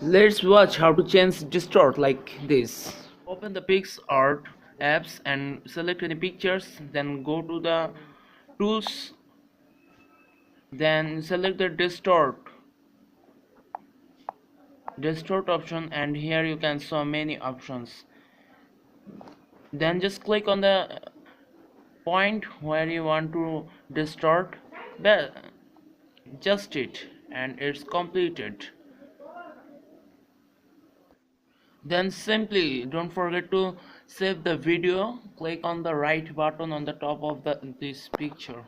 Let's watch how to change distort like this. Open the PixArt apps and select any pictures, then go to the tools, then select the distort option, and here you can saw many options. Then just click on the point where you want to distort, but just it, and it's completed. Then simply don't forget to save the video. Click on the right button on the top of this picture.